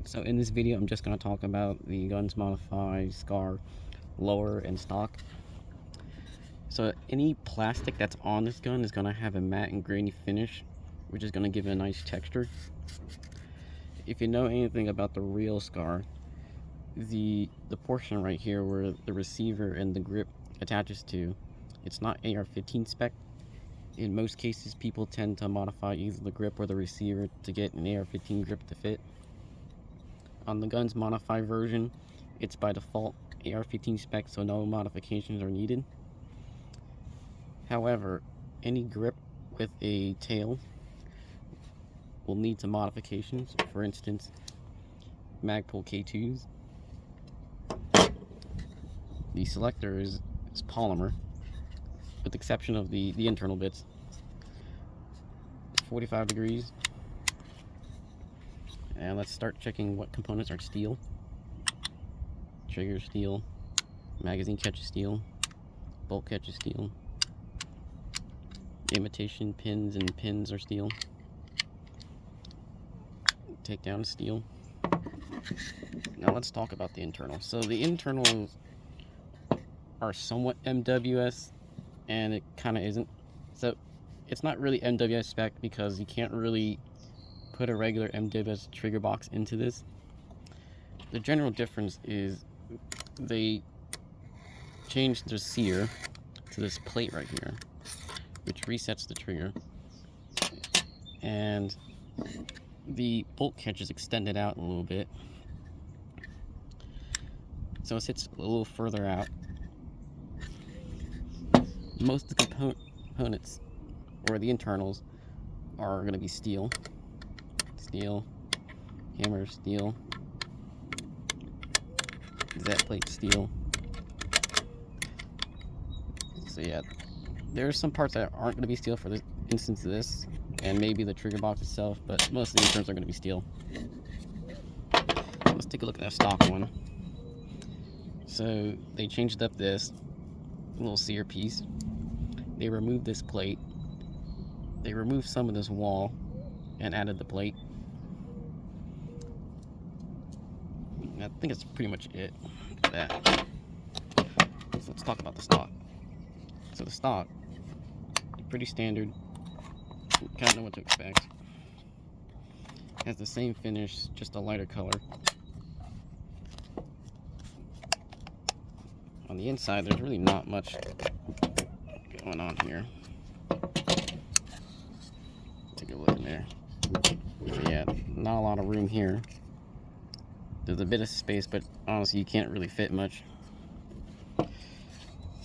So in this video, I'm just going to talk about the Gunsmodify Scar lower and stock. So any plastic that's on this gun is going to have a matte and grainy finish, which is going to give it a nice texture. If you know anything about the real Scar, the portion right here where the receiver and the grip attaches to, it's not AR-15 spec. In most cases, people tend to modify either the grip or the receiver to get an AR-15 grip to fit. On the Gunsmodify version, it's by default AR-15 spec, so no modifications are needed. However, any grip with a tail will need some modifications. For instance, Magpul K2s. The selector is polymer, with the exception of the internal bits. 45 degrees. And let's start checking what components are steel. Trigger steel, magazine catch is steel, bolt catch is steel, imitation pins and pins are steel, takedown is steel. Now let's talk about the internal. So the internals are somewhat MWS, and it kind of isn't. So it's not really MWS spec because you can't really put a regular MWS trigger box into this. The general difference is they changed the sear to this plate right here, which resets the trigger, and the bolt catch is extended out a little bit, so it sits a little further out. Most of the components, or the internals, are going to be steel, hammer steel, Z plate steel. So yeah, there are some parts that aren't going to be steel, for this instance of this, and maybe the trigger box itself, but most of the internals are going to be steel. Let's take a look at that stock one. So they changed up this little sear piece. They removed this plate. They removed some of this wall and added the plate. I think that's pretty much it for that. So let's talk about the stock. So the stock, pretty standard. Kind of know what to expect. Has the same finish, just a lighter color. On the inside, there's really not much going on here. Take a look in there. So yeah, not a lot of room here. There's a bit of space, but honestly, you can't really fit much. So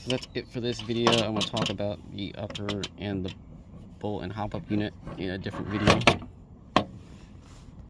that's it for this video. I'm going to talk about the upper and the bolt and hop-up unit in a different video.